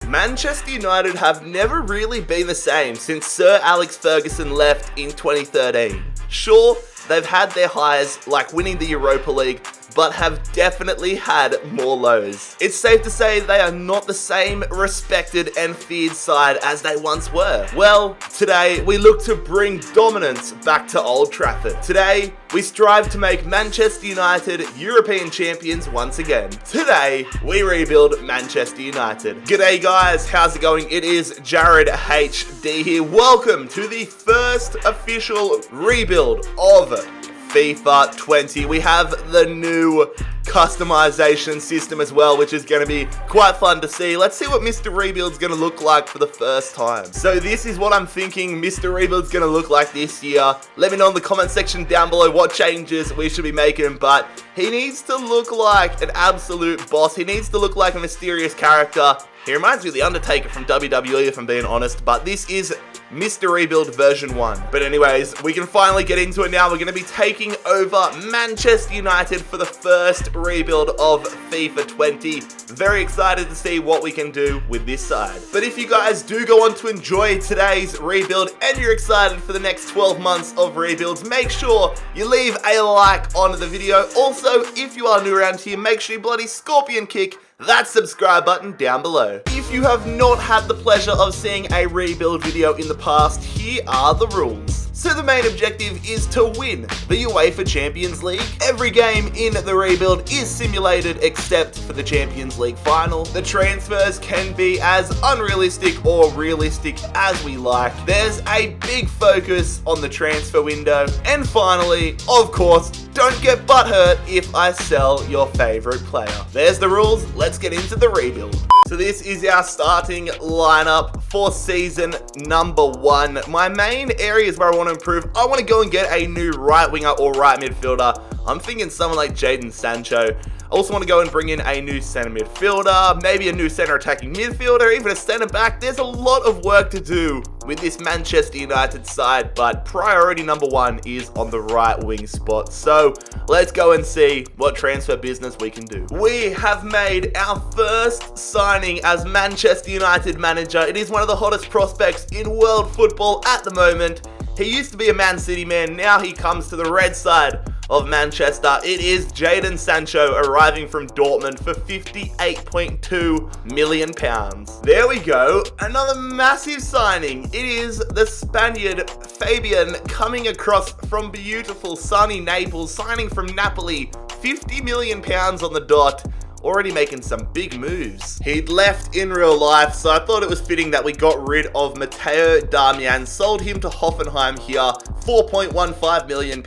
Manchester United have never really been the same since Sir Alex Ferguson left in 2013. Sure, they've had their highs, like winning the Europa League, but have definitely had more lows. It's safe to say they are not the same respected and feared side as they once were. Well, today we look to bring dominance back to Old Trafford. Today, we strive to make Manchester United European champions once again. Today, we rebuild Manchester United. G'day guys, how's it going? It is JarradHD here. Welcome to the first official rebuild of FIFA 20. We have the new customization system as well, which is going to be quite fun to see. Let's see what Mr. Rebuild's going to look like for the first time. So this is what I'm thinking Mr. Rebuild's going to look like this year. Let me know in the comment section down below what changes we should be making, but he needs to look like an absolute boss. He needs to look like a mysterious character. He reminds me of The Undertaker from WWE, if I'm being honest, but this is Mr. Rebuild version 1. But anyways, we can finally get into it now. We're going to be taking over Manchester United for the first rebuild of FIFA 20. Very excited to see what we can do with this side. But if you guys do go on to enjoy today's rebuild and you're excited for the next 12 months of rebuilds, make sure you leave a like on the video. Also, if you are new around here, make sure you bloody scorpion kick that subscribe button down below. If you have not had the pleasure of seeing a rebuild video in the past, here are the rules. So the main objective is to win the UEFA Champions League. Every game in the rebuild is simulated except for the Champions League final. The transfers can be as unrealistic or realistic as we like. There's a big focus on the transfer window. And finally, of course, don't get butthurt if I sell your favorite player. There's the rules, let's get into the rebuild. So this is our starting lineup for season number 1. My main areas where I want to improve, I want to go and get a new right winger or right midfielder. I'm thinking someone like Jadon Sancho. I also want to go and bring in a new center midfielder, maybe a new center attacking midfielder, even a center back. There's a lot of work to do with this Manchester United side, but priority number 1 is on the right wing spot. So let's go and see what transfer business we can do. We have made our first signing as Manchester United manager. It is one of the hottest prospects in world football at the moment. He used to be a Man City man, now he comes to the red side of Manchester. It is Jadon Sancho arriving from Dortmund for £58.2 million. There we go, another massive signing. It is the Spaniard Fabian coming across from beautiful sunny Naples, signing from Napoli, £50 million on the dot. Already making some big moves. He'd left in real life, so I thought it was fitting that we got rid of Matteo Darmian, sold him to Hoffenheim here, £4.15 million.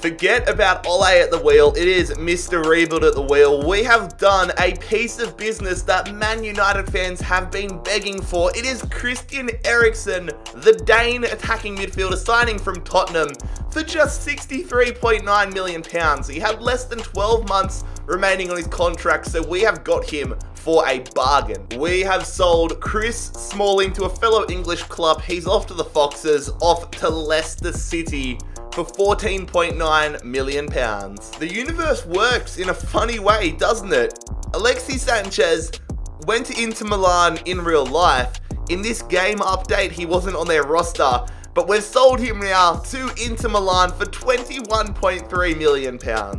Forget about Ole at the wheel, it is Mr. Rebuild at the wheel. We have done a piece of business that Man United fans have been begging for. It is Christian Eriksen, the Dane attacking midfielder, signing from Tottenham for just £63.9 million. He had less than 12 months remaining on his contract, so we have got him for a bargain. We have sold Chris Smalling to a fellow English club. He's off to the Foxes, off to Leicester City for £14.9 million. The universe works in a funny way, doesn't it? Alexis Sanchez went to Inter Milan in real life. In this game update, he wasn't on their roster, but we've sold him now to Inter Milan for £21.3 million.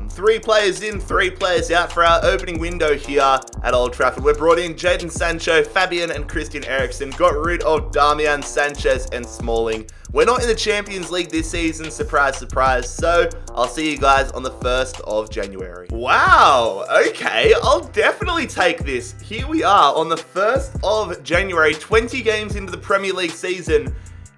3 players in, 3 players out for our opening window here at Old Trafford. We brought in Jadon Sancho, Fabian and Christian Eriksen, got rid of Darmian, Sanchez and Smalling. We're not in the Champions League this season, surprise, surprise, so I'll see you guys on the 1st of January. Wow, okay, I'll definitely take this. Here we are on the 1st of January, 20 games into the Premier League season.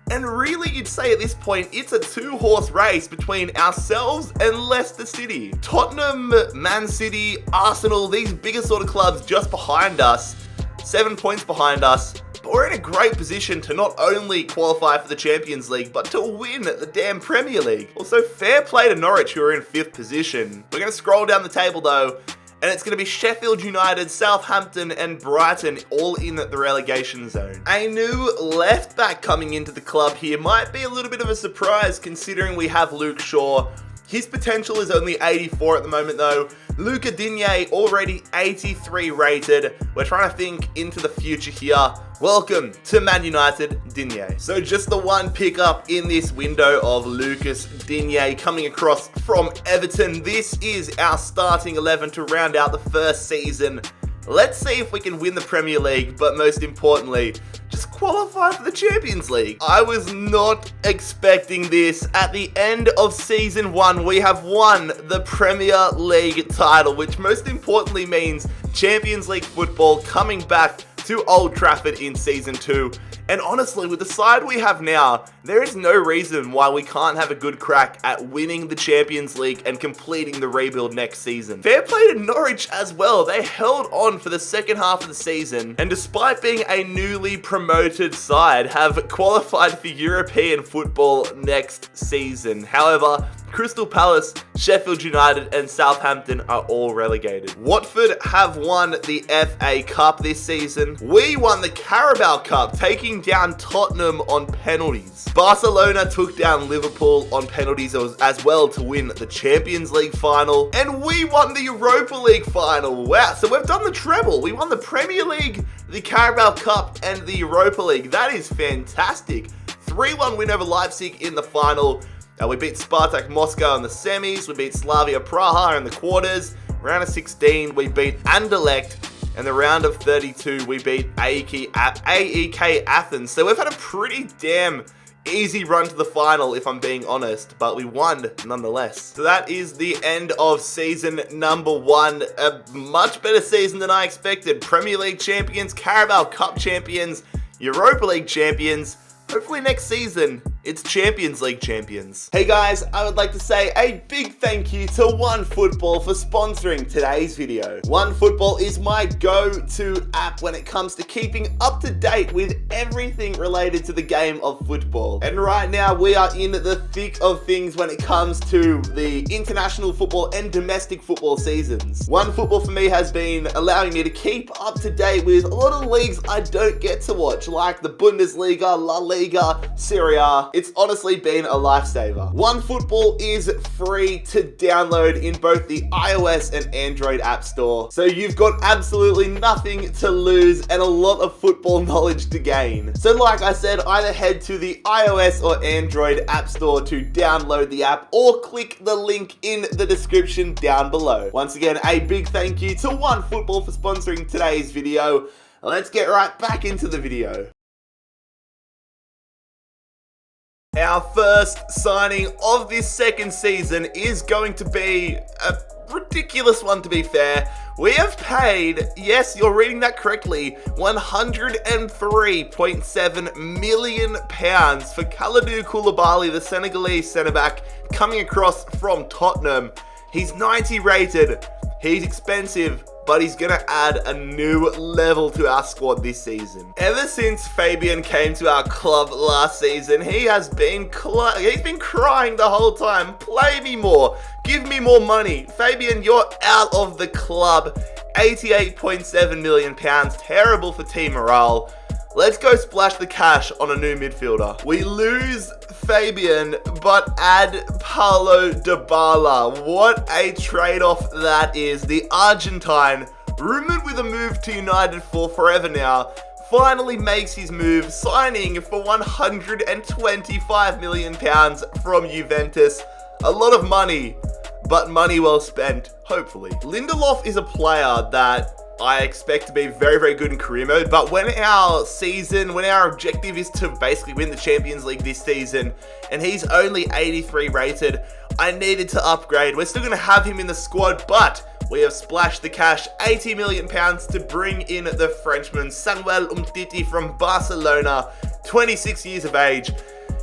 And really, you'd say at this point, it's a 2-horse race between ourselves and Leicester City. Tottenham, Man City, Arsenal, these bigger sort of clubs just behind us, 7 points behind us. But we're in a great position to not only qualify for the Champions League, but to win the damn Premier League. Also, fair play to Norwich, who are in 5th position. We're going to scroll down the table though, and it's going to be Sheffield United, Southampton and Brighton all in the relegation zone. A new left back coming into the club here might be a little bit of a surprise considering we have Luke Shaw. His potential is only 84 at the moment though. Luca Digne already 83 rated. We're trying to think into the future here. Welcome to Man United, Digne. So just the one pickup in this window of Lucas Digne coming across from Everton. This is our starting 11 to round out the first season. Let's see if we can win the Premier League, but most importantly, just qualify for the Champions League. I was not expecting this. At the end of season 1, we have won the Premier League title, which most importantly means Champions League football coming back to Old Trafford in season 2. And honestly, with the side we have now, there is no reason why we can't have a good crack at winning the Champions League and completing the rebuild next season. Fair play to Norwich as well. They held on for the second half of the season, and despite being a newly promoted side, have qualified for European football next season. However, Crystal Palace, Sheffield United and Southampton are all relegated. Watford have won the FA Cup this season. We won the Carabao Cup, taking down Tottenham on penalties. Barcelona took down Liverpool on penalties as well to win the Champions League final. And we won the Europa League final. Wow, so we've done the treble. We won the Premier League, the Carabao Cup and the Europa League. That is fantastic. 3-1 win over Leipzig in the final. We beat Spartak Moscow in the semis, we beat Slavia Praha in the quarters, round of 16 we beat Anderlecht, and the round of 32 we beat AEK Athens. So we've had a pretty damn easy run to the final if I'm being honest, but we won nonetheless. So that is the end of season number 1, a much better season than I expected. Premier League champions, Carabao Cup champions, Europa League champions. Hopefully next season, it's Champions League champions. Hey guys, I would like to say a big thank you to OneFootball for sponsoring today's video. OneFootball is my go-to app when it comes to keeping up to date with everything related to the game of football. And right now, we are in the thick of things when it comes to the international football and domestic football seasons. OneFootball for me has been allowing me to keep up to date with a lot of leagues I don't get to watch, like the Bundesliga, La Liga, Serie A. It's honestly been a lifesaver. OneFootball is free to download in both the iOS and Android app store. So you've got absolutely nothing to lose and a lot of football knowledge to gain. So like I said, either head to the iOS or Android app store to download the app or click the link in the description down below. Once again, a big thank you to OneFootball for sponsoring today's video. Let's get right back into the video. Our first signing of this second season is going to be a ridiculous one, to be fair. We have paid, yes, you're reading that correctly, £103.7 million for Kalidou Koulibaly, the Senegalese centre-back, coming across from Tottenham. He's 90 rated, he's expensive, but he's going to add a new level to our squad this season. Ever since Fabian came to our club last season, he's been crying the whole time. Play me more. Give me more money. Fabian, you're out of the club. £88.7 million. Terrible for team morale. Let's go splash the cash on a new midfielder. We lose Fabian, but add Paulo Dybala. What a trade-off that is. The Argentine, rumoured with a move to United for forever now, finally makes his move, signing for £125 million from Juventus. A lot of money, but money well spent, hopefully. Lindelof is a player that I expect to be very, very good in career mode, but when our objective is to basically win the Champions League this season, and he's only 83 rated, I needed to upgrade. We're still going to have him in the squad, but we have splashed the cash, £80 million to bring in the Frenchman, Samuel Umtiti from Barcelona, 26 years of age.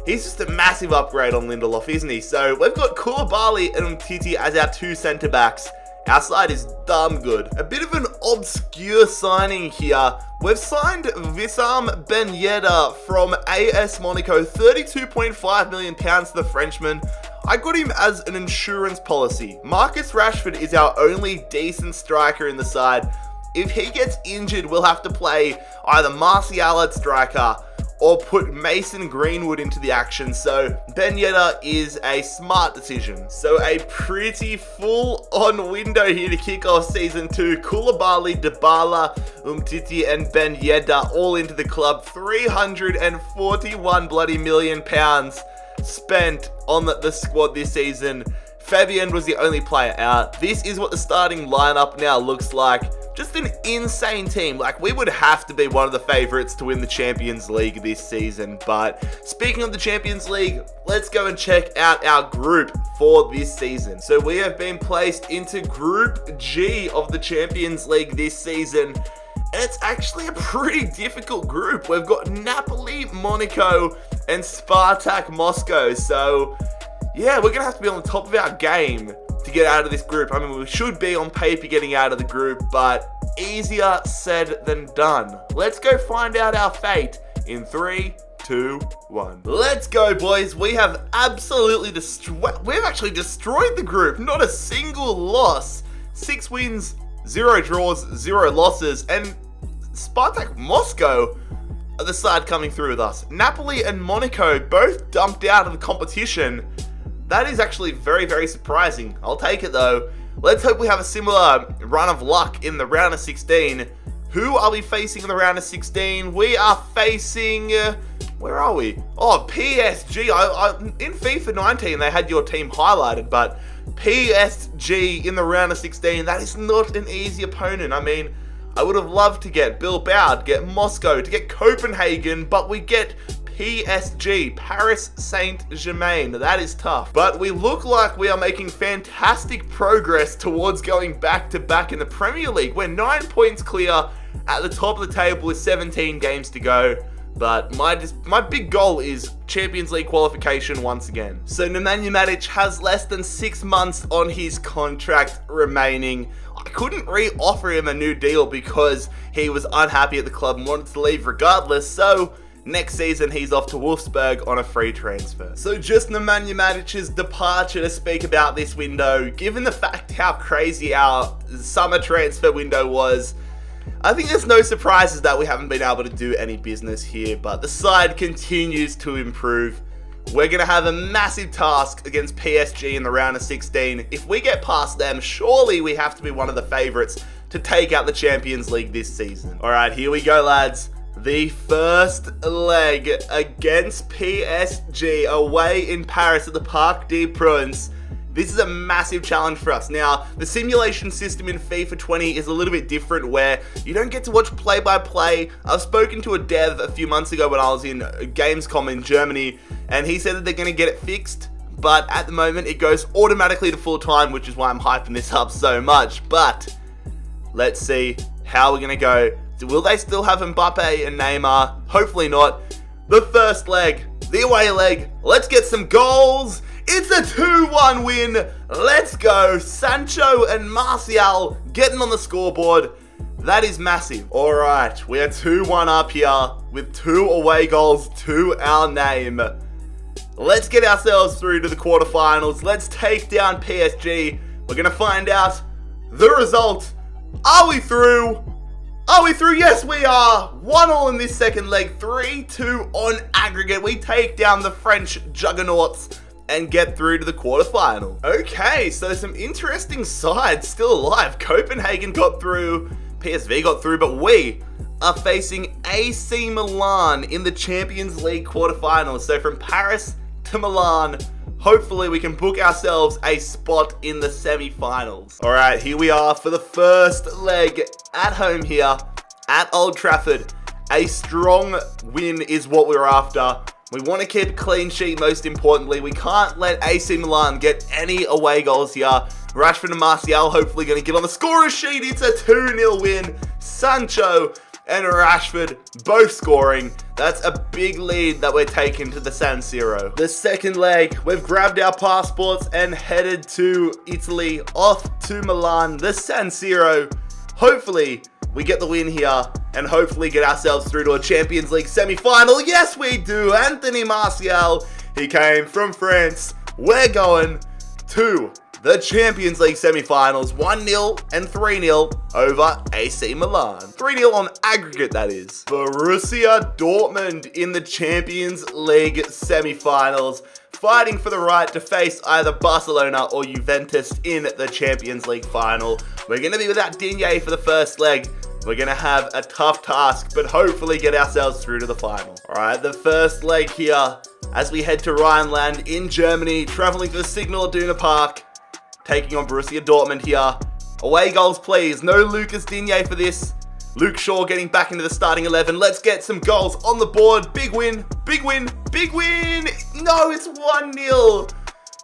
He's just a massive upgrade on Lindelof, isn't he? So we've got Koulibaly and Umtiti as our two centre-backs. Our side is damn good. A bit of an obscure signing here. We've signed Wissam Ben Yedder from AS Monaco, £32.5 million to the Frenchman. I got him as an insurance policy. Marcus Rashford is our only decent striker in the side. If he gets injured, we'll have to play either Martial at striker or put Mason Greenwood into the action, so Ben Yedder is a smart decision. So a pretty full-on window here to kick off Season 2. Koulibaly, Dybala, Umtiti and Ben Yedder all into the club. 341 bloody million pounds spent on the squad this season. Fabian was the only player out. This is what the starting lineup now looks like. Just an insane team. Like, we would have to be one of the favorites to win the Champions League this season. But speaking of the Champions League, let's go and check out our group for this season. So we have been placed into Group G of the Champions League this season. And it's actually a pretty difficult group. We've got Napoli, Monaco, and Spartak Moscow. So yeah, we're going to have to be on the top of our game to get out of this group. I mean, we should be on paper getting out of the group, but easier said than done. Let's go find out our fate in 3, 2, 1. Let's go, boys. We have absolutely we've actually destroyed the group. Not a single loss. 6 wins, 0 draws, 0 losses, and Spartak Moscow are the side coming through with us. Napoli and Monaco both dumped out of the competition. That is actually very, very surprising. I'll take it though. Let's hope we have a similar run of luck in the round of 16. Who are we facing in the round of 16? We are facing... where are we? Oh, PSG. In FIFA 19, they had your team highlighted, but PSG in the round of 16, that is not an easy opponent. I mean, I would have loved to get Bilbao, to get Moscow, to get Copenhagen, but we get PSG, Paris Saint-Germain. That is tough. But we look like we are making fantastic progress towards going back-to-back in the Premier League. We're 9 points clear at the top of the table with 17 games to go. But my big goal is Champions League qualification once again. So Nemanja Matic has less than 6 months on his contract remaining. I couldn't re-offer him a new deal because he was unhappy at the club and wanted to leave regardless. So next season, he's off to Wolfsburg on a free transfer. So just Nemanja Matic's departure to speak about this window. Given the fact how crazy our summer transfer window was, I think there's no surprises that we haven't been able to do any business here, but the side continues to improve. We're going to have a massive task against PSG in the round of 16. If we get past them, surely we have to be one of the favourites to take out the Champions League this season. Alright, here we go, lads. The first leg against PSG away in Paris at the Parc des Princes. This is a massive challenge for us. Now, the simulation system in FIFA 20 is a little bit different where you don't get to watch play-by-play. I've spoken to a dev a few months ago when I was in Gamescom in Germany, and he said that they're going to get it fixed, but at the moment it goes automatically to full-time, which is why I'm hyping this up so much. But let's see how we're going to go. Will they still have Mbappe and Neymar? Hopefully not. The first leg, the away leg. Let's get some goals. It's a 2-1 win. Let's go. Sancho and Martial getting on the scoreboard. That is massive. All right, we are 2-1 up here with 2 away goals to our name. Let's get ourselves through to the quarterfinals. Let's take down PSG. We're going to find out the result. Are we through? Are we through? Yes, we are. 1-1 in this second leg. 3-2 on aggregate. We take down the French juggernauts and get through to the quarterfinal. Okay, so some interesting sides still alive. Copenhagen got through, PSV got through, but we are facing AC Milan in the Champions League quarterfinals. So from Paris to Milan, hopefully we can book ourselves a spot in the semi-finals. All right, here we are for the first leg at home here at Old Trafford. A strong win is what we're after. We want to keep a clean sheet, most importantly. We can't let AC Milan get any away goals here. Rashford and Martial hopefully going to get on the scorer's sheet. It's a 2-0 win. Sancho and Rashford both scoring. That's a big lead that we're taking to the San Siro. The second leg, we've grabbed our passports and headed to Italy, off to Milan, the San Siro. Hopefully, we get the win here and hopefully get ourselves through to a Champions League semi-final. Yes, we do. Anthony Martial, he came from France. We're going to the Champions League semi-finals, 1-0 and 3-0 over AC Milan. 3-0 on aggregate, that is. Borussia Dortmund in the Champions League semi-finals, fighting for the right to face either Barcelona or Juventus in the Champions League final. We're going to be without Digne for the first leg. We're going to have a tough task, but hopefully get ourselves through to the final. Alright, the first leg here, as we head to Rhineland in Germany, traveling to the Signal Iduna Park, taking on Borussia Dortmund here. Away goals, please. No Lucas Digne for this. Luke Shaw getting back into the starting 11. Let's get some goals on the board. Big win, big win, big win. No, it's 1-0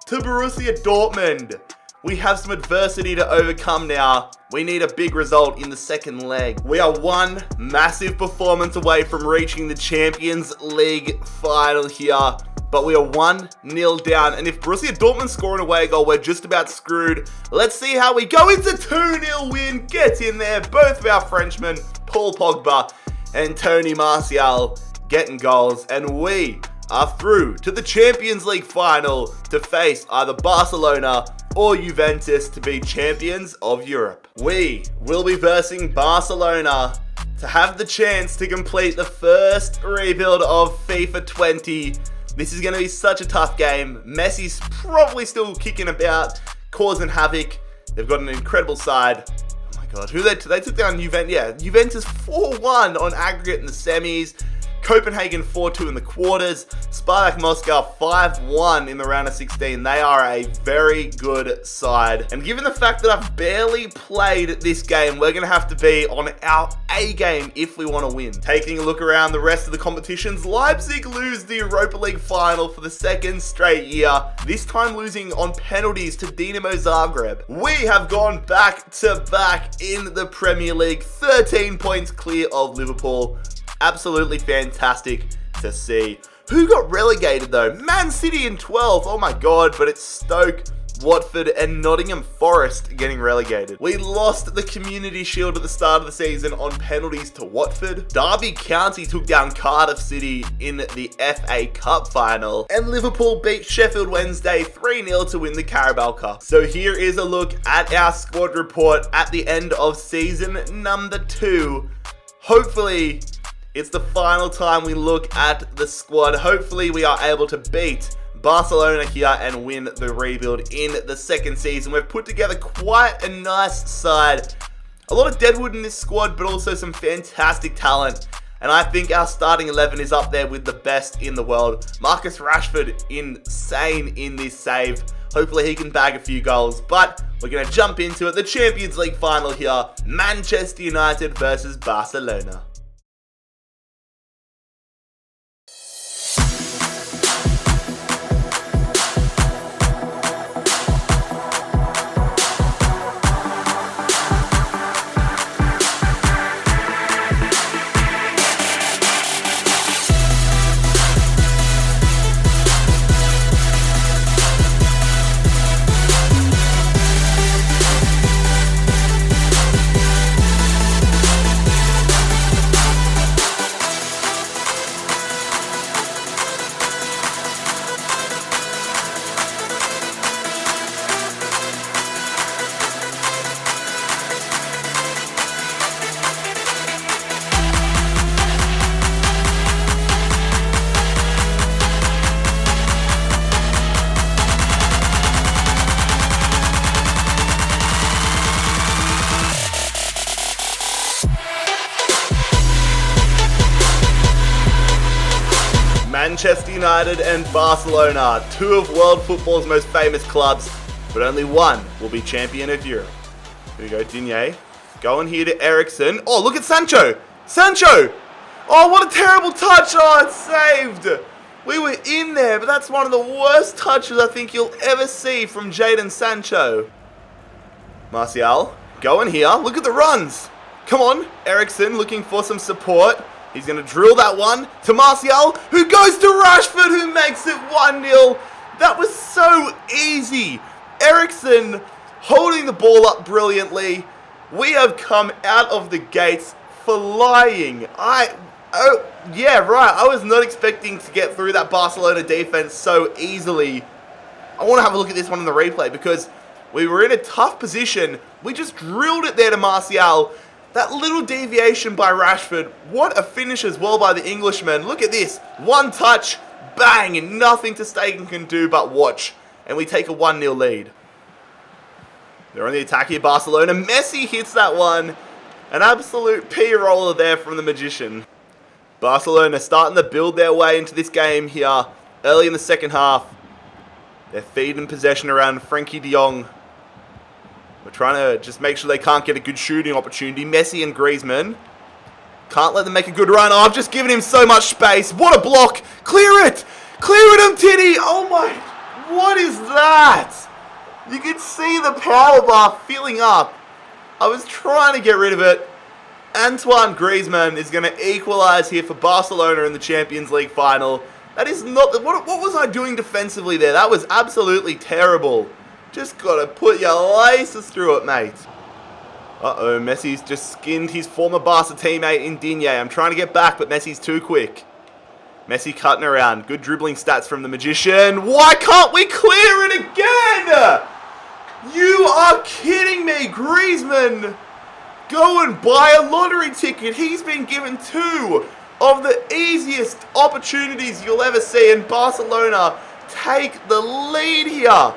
to Borussia Dortmund. We have some adversity to overcome now. We need a big result in the second leg. We are one massive performance away from reaching the Champions League final here. But we are 1-0 down. And if Borussia Dortmund score an away goal, we're just about screwed. Let's see how we go. It's a 2-0 win. Get in there. Both of our Frenchmen, Paul Pogba and Tony Martial, getting goals. And we are through to the Champions League final to face either Barcelona or Juventus to be champions of Europe. We will be versing Barcelona to have the chance to complete the first rebuild of FIFA 20. This is going to be such a tough game. Messi's probably still kicking about, causing havoc. They've got an incredible side. Oh my god, they took down Juventus. Yeah, Juventus 4-1 on aggregate in the semis. Copenhagen 4-2 in the quarters. Spartak Moscow 5-1 in the round of 16. They are a very good side. And given the fact that I've barely played this game, we're going to have to be on our A game if we want to win. Taking a look around the rest of the competitions, Leipzig lose the Europa League final for the second straight year. This time losing on penalties to Dinamo Zagreb. We have gone back to back in the Premier League. 13 points clear of Liverpool. Absolutely fantastic to see. Who got relegated though? Man City in 12th. Oh my god, but it's Stoke, Watford and Nottingham Forest getting relegated. We lost the Community Shield at the start of the season on penalties to Watford. Derby County took down Cardiff City in the FA Cup final. And Liverpool beat Sheffield Wednesday 3-0 to win the Carabao Cup. So here is a look at our squad report at the end of season number 2. Hopefully, it's the final time we look at the squad. Hopefully we are able to beat Barcelona here and win the rebuild in the second season. We've put together quite a nice side. A lot of deadwood in this squad, but also some fantastic talent. And I think our starting 11 is up there with the best in the world. Marcus Rashford, insane in this save. Hopefully he can bag a few goals. But we're going to jump into it. The Champions League final here. Manchester United versus Barcelona. Manchester United and Barcelona, two of world football's most famous clubs, but only one will be champion of Europe. Here we go, Digne. Going here to Eriksen. Oh, look at Sancho! Sancho! Oh, what a terrible touch! Oh, it's saved! We were in there, but that's one of the worst touches I think you'll ever see from Jadon Sancho. Martial, going here. Look at the runs! Come on, Eriksen looking for some support. He's going to drill that one to Martial, who goes to Rashford, who makes it 1-0. That was so easy. Eriksen holding the ball up brilliantly. We have come out of the gates flying. Oh, yeah, right. I was not expecting to get through that Barcelona defense so easily. I want to have a look at this one in the replay because We were in a tough position. We just drilled it there to Martial. That little deviation by Rashford. What a finish as well by the Englishman. Look at this. One touch, bang, and nothing ter Stegen can do but watch. And we take a 1-0 lead. They're on the attack here, Barcelona. Messi hits that one. An absolute P-roller there from the Magician. Barcelona starting to build their way into this game here early in the second half. They're feeding possession around Frankie de Jong. We're trying to just make sure they can't get a good shooting opportunity. Messi and Griezmann. Can't let them make a good run. Oh, I've just given him so much space. What a block. Clear it. Clear it, Umtiti. Oh my. What is that? You can see the power bar filling up. I was trying to get rid of it. Antoine Griezmann is going to equalise here for Barcelona in the Champions League final. That is not... What was I doing defensively there? That was absolutely terrible. Just got to put your laces through it, mate. Uh-oh, Messi's just skinned his former Barca teammate in Digne. I'm trying to get back, but Messi's too quick. Messi cutting around. Good dribbling stats from the Magician. Why can't we clear it again? You are kidding me, Griezmann. Go and buy a lottery ticket. He's been given 2 of the easiest opportunities you'll ever see, and Barcelona take the lead here.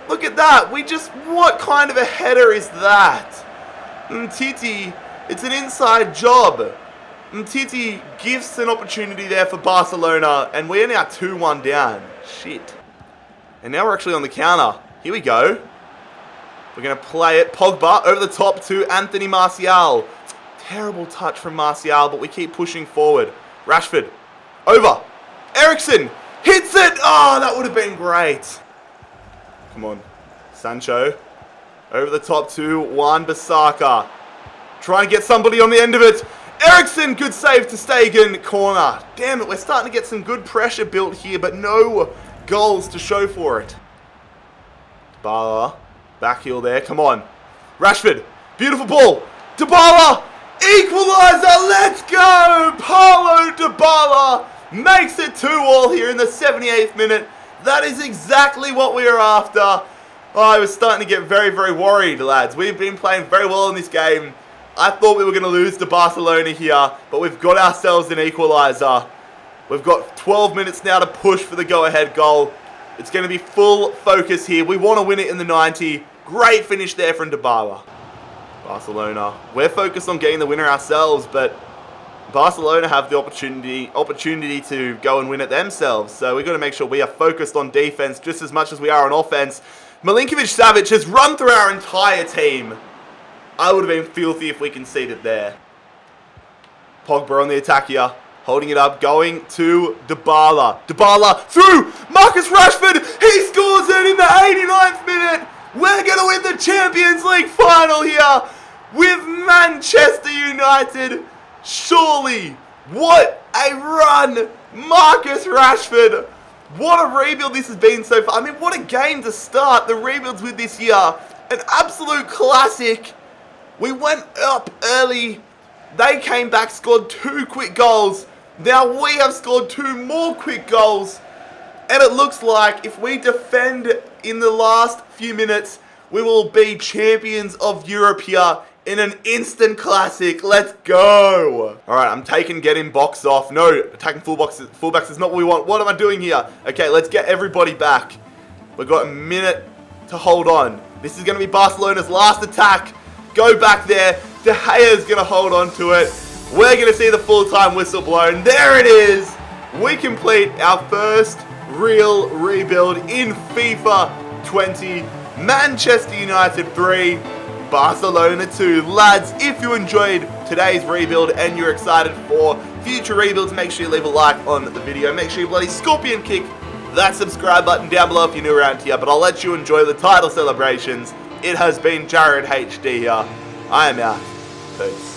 Look at that. What kind of a header is that? Umtiti, it's an inside job. Umtiti gives an opportunity there for Barcelona, and we're now 2-1 down. Shit. And now we're actually on the counter. Here we go. We're going to play it. Pogba over the top to Anthony Martial. Terrible touch from Martial, but we keep pushing forward. Rashford. Over. Eriksen. Hits it. Oh, that would have been great. Come on. Sancho. Over the top to Wan-Bissaka. Try and get somebody on the end of it. Eriksen. Good save ter Stegen. Corner. Damn it. We're starting to get some good pressure built here, but no goals to show for it. Dybala. Back heel there. Come on. Rashford. Beautiful ball. Dybala. Equaliser. Let's go. Paulo Dybala makes it 2-2 here in the 78th minute. That is exactly what we were after. Oh, I was starting to get very, very worried, lads. We've been playing very well in this game. I thought we were going to lose to Barcelona here, but we've got ourselves an equaliser. We've got 12 minutes now to push for the go-ahead goal. It's going to be full focus here. We want to win it in the 90. Great finish there from Dybala. Barcelona. We're focused on getting the winner ourselves, but Barcelona have the opportunity to go and win it themselves. So we've got to make sure we are focused on defense just as much as we are on offense. Milinkovic-Savic has run through our entire team. I would have been filthy if we conceded there. Pogba on the attack here. Holding it up, going to Dybala. Dybala through Marcus Rashford. He scores it in the 89th minute. We're going to win the Champions League final here with Manchester United. Surely, what a run. Marcus Rashford. What a rebuild this has been so far. I mean, what a game to start the rebuilds with this year. An absolute classic. We went up early. They came back, scored 2 quick goals. Now we have scored 2 more quick goals. And it looks like if we defend in the last few minutes, we will be champions of Europe here in an instant classic. Let's go. All right, I'm taking getting box off. No, attacking fullbacks is not what we want. What am I doing here? Okay, let's get everybody back. We've got a minute to hold on. This is going to be Barcelona's last attack. Go back there. De Gea is going to hold on to it. We're going to see the full-time whistle blown. There it is. We complete our first real rebuild in FIFA 20. Manchester United 3, Barcelona 2. Lads, if you enjoyed today's rebuild and you're excited for future rebuilds, make sure you leave a like on the video. Make sure you bloody scorpion kick that subscribe button down below if you're new around here. But I'll let you enjoy the title celebrations. It has been JarradHD here. I am out. Peace.